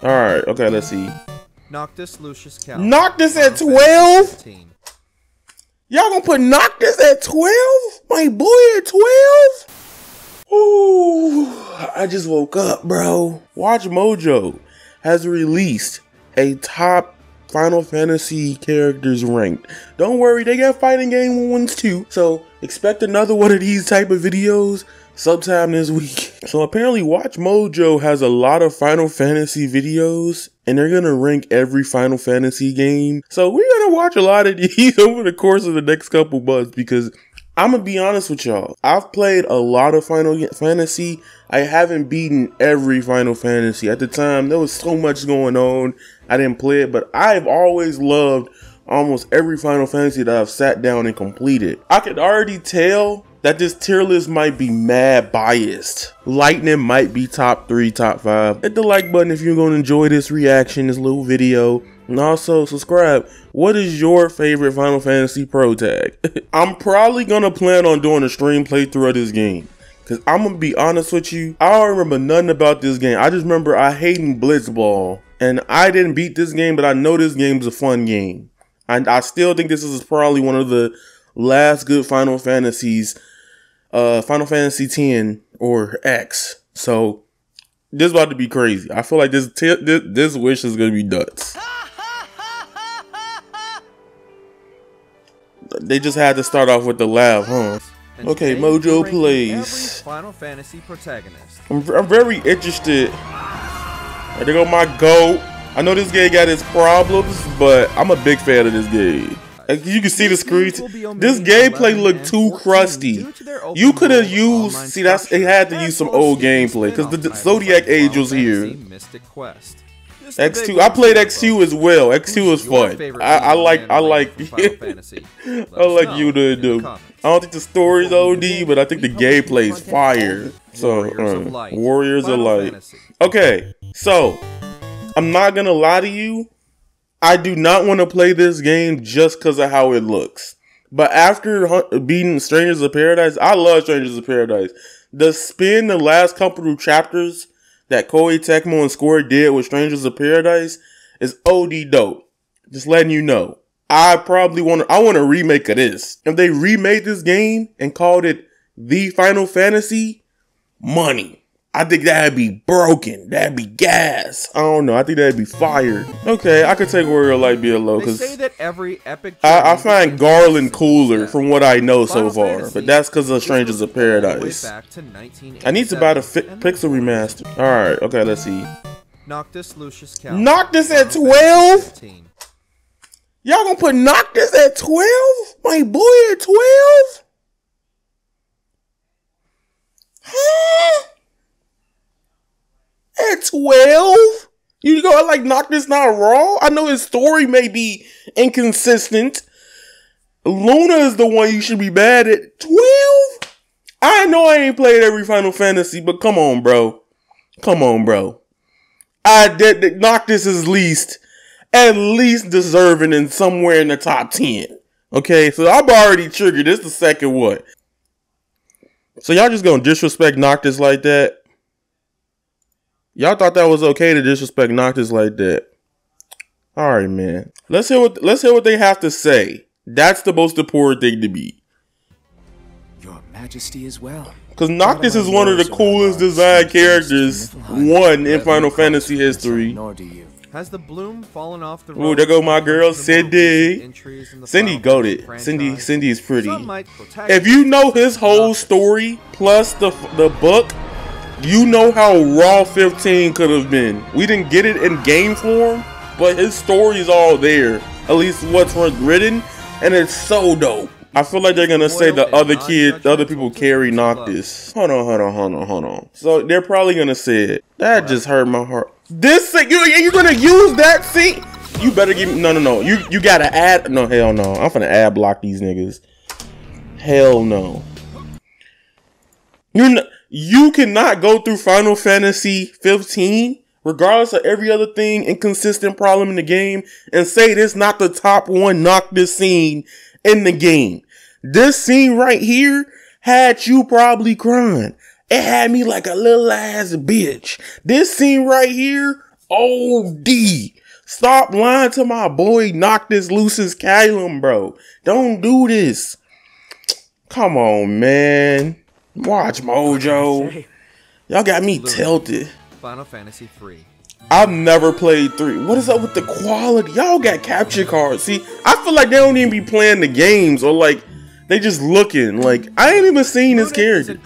Alright, okay, let's see. Noctis Lucius Cal. Noctis at 12? Y'all gonna put Noctis at 12? My boy at 12? Ooh, I just woke up, bro. WatchMojo has released a top Final Fantasy characters ranked. Don't worry, they got fighting game ones too. So expect another one of these type of videos sometime this week. So apparently WatchMojo has a lot of Final Fantasy videos and they're gonna rank every Final Fantasy game. So we're gonna watch a lot of these over the course of the next couple months because I'm gonna be honest with y'all. I've played a lot of Final Fantasy. I haven't beaten every Final Fantasy. At the time, there was so much going on. I didn't play it, but I've always loved almost every Final Fantasy that I've sat down and completed. I could already tell that this tier list might be mad biased. Lightning might be top 3, top 5. Hit the like button if you're gonna enjoy this reaction, this little video. And also subscribe. What is your favorite Final Fantasy Protag? I'm probably gonna plan on doing a stream playthrough of this game. Cause I'm gonna be honest with you, I don't remember nothing about this game. I just remember I hating Blitzball. And I didn't beat this game, but I know this game is a fun game. And I still think this is probably one of the last good Final Fantasies. Final Fantasy X or X. So this is about to be crazy. I feel like this wish is gonna be nuts. They just had to start off with the laugh, huh? Okay, Mojo plays. Final Fantasy Protagonist. I'm very interested. There go my GOAT. I know this game got its problems, but I'm a big fan of this game. As you can see the screens. This gameplay looked too crusty. You could have used, see, it had to use some old gameplay because the Zodiac Angel's here. X2, I played X2 as well. X2 is fun. I like you to do. I don't think the story's OD, but I think the gameplay's fire. So, Warriors of Light. Okay, so I'm not gonna lie to you. I do not want to play this game just because of how it looks. But after beating Strangers of Paradise, I love Strangers of Paradise. The last couple of chapters that Koei Tecmo and Square did with Strangers of Paradise is OD dope. Just letting you know. I want a remake of this. If they remade this game and called it The Final Fantasy, money. I think that'd be broken. That'd be gas. I don't know. I think that'd be fire. Okay, I could take Warrior Light below because they say that every epic I find Garland cooler from what I know so far, but that's because of Strangers of Paradise. I need to buy the Pixel remaster. All right. Okay, let's see. Noctis Lucius Cal. Noctis at 12? Y'all gonna put Noctis at 12? My boy at 12? Huh? At 12? You go like Noctis not raw? I know his story may be inconsistent. Luna is the one you should be bad at. 12? I know I ain't played every Final Fantasy, but come on, bro. Come on, bro. Noctis is at least deserving in somewhere in the top 10. Okay, so I've already triggered. This is the second one. So y'all just gonna disrespect Noctis like that? Y'all thought that was okay to disrespect Noctis like that? All right, man. Let's hear what they have to say. That's the most important thing to me. Your Majesty as well. Because Noctis is one of the coolest designed characters, in Final Fantasy history. Has the bloom fallen off the Ooh, there go my girl, Cindy. Cindy goated. Cindy is pretty. If you know his whole story plus the book, you know how raw 15 could have been. We didn't get it in game form, but his story is all there. At least what's written, and it's so dope. I feel like they're gonna say the other people carry Noctis. Hold on. So they're probably gonna say it. That just hurt my heart. This thing, you're gonna use that scene? You better give me, no. You gotta add, no, hell no. I'm finna ad block these niggas. Hell no. You cannot go through Final Fantasy 15, regardless of every other thing, inconsistent problem in the game, and say this not the top one Noctis scene in the game. This scene right here had you probably crying. It had me like a little ass bitch. This scene right here, OD. Stop lying to my boy Noctis Lucis Calum, bro. Don't do this. Come on, man. Watch Mojo. Y'all got me tilted. Final Fantasy 3. I've never played 3. What is up with the quality? Y'all got capture cards. See, I feel like they don't even be playing the games, or like they just looking. Like I ain't even seen this character.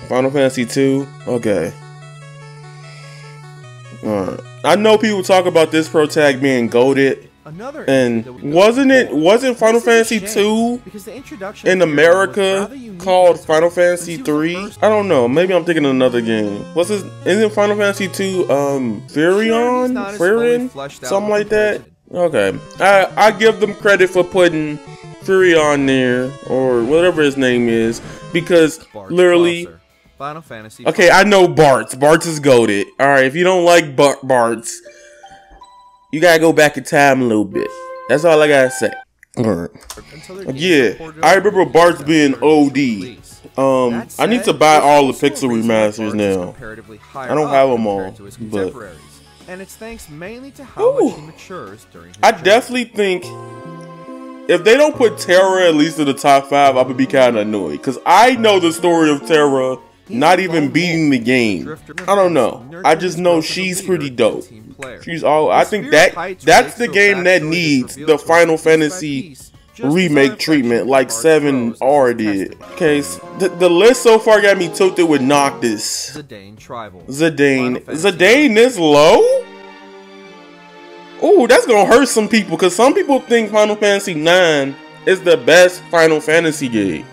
Final Fantasy 2. Okay. Alright. I know people talk about this Protag being goated. And wasn't Final Fantasy 2 in America called Final Fantasy 3? I don't know. Maybe I'm thinking of another game. Isn't Final Fantasy 2 Furion? Something like that? Okay. I give them credit for putting Furion there, or whatever his name is, because literally Final Fantasy. Okay, I know Bart's. Bart's is goated. Alright, if you don't like Bart's, you gotta go back in time a little bit. That's all I gotta say. Alright. Yeah, I remember Bart's being OD. I need to buy all the Pixel remasters now. I don't have them all, but and it's thanks mainly to how much he matures during his I definitely think if they don't put Terra at least in the top 5, I would be kind of annoyed, because I know the story of Terra not even beating the game. I don't know. I just know she's pretty dope. She's all. I think that's the game that needs the Final Fantasy remake treatment, like 7R did. Okay, so the list so far got me tilted with Noctis. Zidane this low? Ooh, that's gonna hurt some people, because some people think Final Fantasy 9 is the best Final Fantasy game.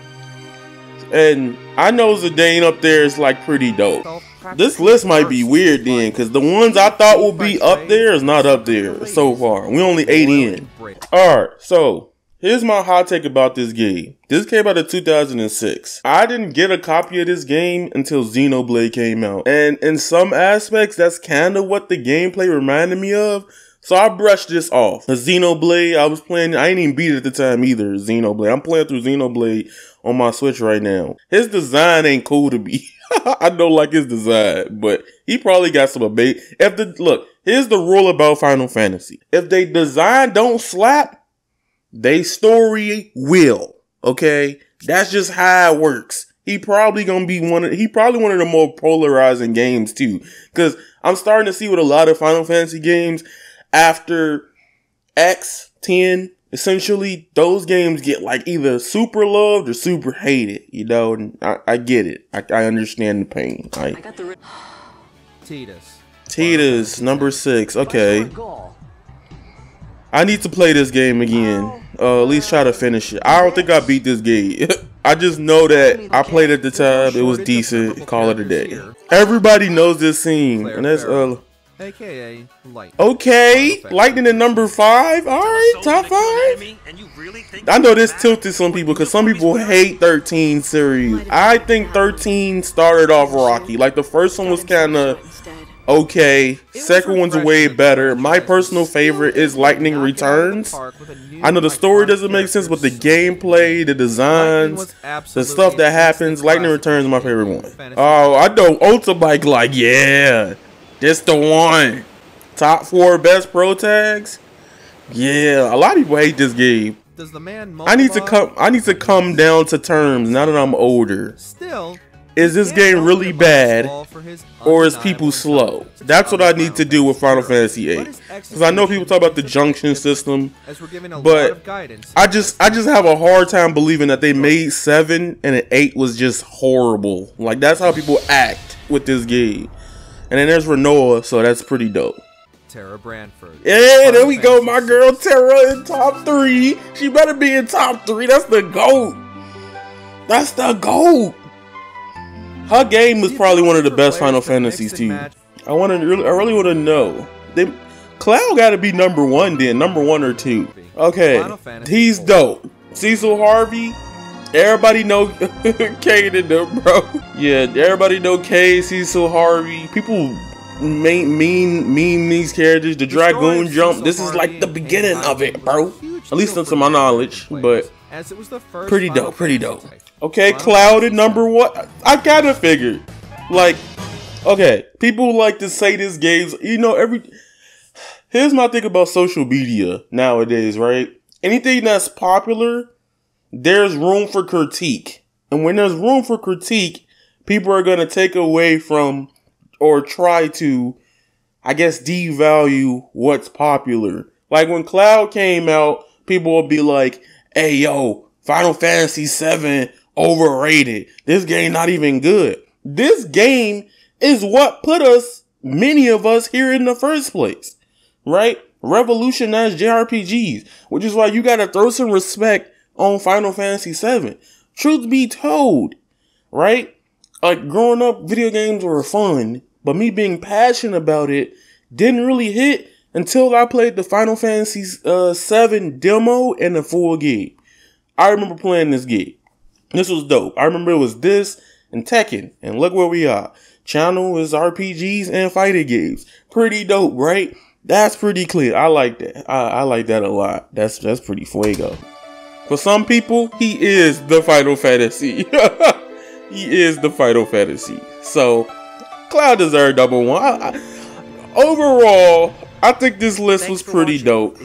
And I know Zidane up there is like pretty dope. This list might be weird then, because the ones I thought would be up there is not up there so far. We only 8 in. Alright, so here's my hot take about this game. This came out in 2006. I didn't get a copy of this game until Xenoblade came out. And in some aspects, that's kind of what the gameplay reminded me of. So I brushed this off. The Xenoblade, I was playing, I ain't even beat it at the time either, Xenoblade. I'm playing through Xenoblade on my Switch right now. His design ain't cool to me. I don't like his design, but he probably got some abate. Look, here's the rule about Final Fantasy. If they design don't slap, they story will. Okay? That's just how it works. He probably gonna be one of the more polarizing games too. Cause I'm starting to see with a lot of Final Fantasy games, after X10, essentially, those games get like either super loved or super hated, you know, and I get it. I understand the pain. I got the Tidus, number 6, okay. I need to play this game again. At least try to finish it. I don't think I beat this game. I just know that I played at the time, it was decent, call it a day. Everybody knows this scene, and that's, AKA Lightning. Okay, Lightning at number 5. Alright, top 5. I know this tilted some people, because some people hate 13 series. I think 13 started off rocky. Like the first one was kind of okay. Second one's way better. My personal favorite is Lightning Returns. I know the story doesn't make sense, but the gameplay, the designs, the stuff that happens, Lightning Returns is my favorite one. Oh, I know Ultimate, like, yeah. This the one. Top 4 best Protags? Yeah, a lot of people hate this game. Does the man I need to come down to terms now that I'm older. Still, is this game really bad, or is people slow? That's what I need to do with Final Fantasy 8. Because I know people talk about the junction system, but I just have a hard time believing that they made 7 and an 8 was just horrible. Like, that's how people act with this game. And then there's Renoa, so that's pretty dope. Tara Branford. Yeah, there we go, my girl Tara in top 3. She better be in top 3. That's the GOAT. That's the GOAT. Her game was probably one of the best Final Fantasies too. I really want to know. Cloud got to be number 1 then, number 1 or 2. Okay, he's dope. Cecil Harvey. Everybody know Kane and them, bro. Yeah, everybody know Kane, Cecil Harvey. People meme these characters. The Dragoon jump. This is like the beginning of it, bro. At least to my knowledge, but pretty dope, pretty dope. Okay, Cloud at number 1. I kind of figured. Like, okay, people like to say this game's, you know, Here's my thing about social media nowadays, right? Anything that's popular, there's room for critique. And when there's room for critique, people are going to take away from or try to, I guess, devalue what's popular. Like when Cloud came out, people will be like, hey, yo, Final Fantasy VII overrated. This game not even good. This game is what put us, many of us, here in the first place, right? Revolutionized JRPGs, which is why you gotta throw some respect on Final Fantasy VII. Truth be told, right? Like growing up, video games were fun, but me being passionate about it didn't really hit until I played the Final Fantasy VII demo and the full game. I remember playing this game. This was dope. I remember it was this and Tekken, and look where we are. Channel is RPGs and fighting games. Pretty dope, right? That's pretty clear. I like that. I like that a lot. That's pretty fuego. For some people, he is the Final Fantasy. He is the Final Fantasy. So, Cloud deserved #1. Overall, I think this list was pretty dope.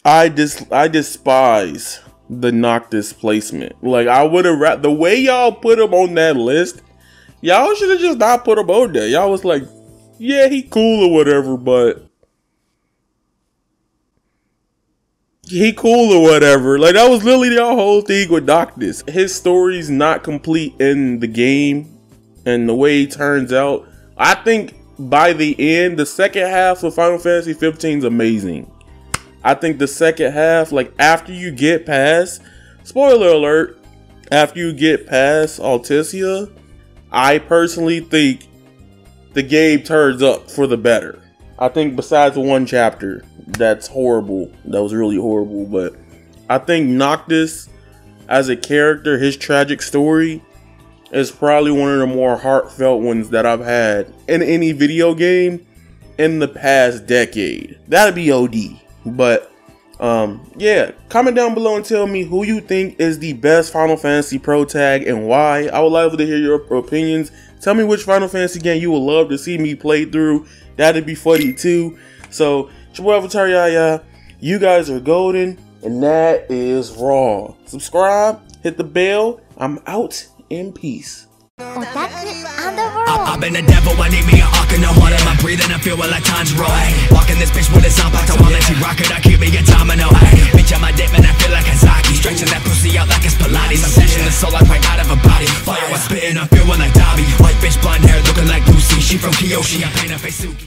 I despise the Noctis placement. Like, I would have, the way y'all put him on that list, y'all should have just not put him on there. Y'all was like, yeah, he cool or whatever, but he cool or whatever. Like, that was literally the whole thing with Noctis. His story's not complete in the game, and the way he turns out, I think by the end, the second half of Final Fantasy 15 is amazing. I think the second half, like after you get past, spoiler alert, after you get past Alticia, I personally think the game turns up for the better. I think besides one chapter, that's horrible. That was really horrible. But I think Noctis, as a character, his tragic story is probably one of the more heartfelt ones that I've had in any video game in the past decade. That'd be OD. But yeah, comment down below and tell me who you think is the best Final Fantasy Protag and why. I would love to hear your opinions. Tell me which Final Fantasy game you would love to see me play through. That'd be funny too. So, it's your boy Avataryaya. You guys are golden, and that is raw. Subscribe, hit the bell. I'm out in peace. I've been a devil, I need me an arc and no water. My breathing, I feel like Tanjiro. Walking this bitch with a sound box, I want to rock it, I keep me a domino. Bitch, on my dip, man, I feel like Kazaki. Stretching that pussy out like it's Pilates. I'm snatching the soul like right out of a body. Fire, I'm spitting, I feel like Dobby. White bitch, blonde hair, looking like Lucy. She from Kyoshi, I paint her face Suki.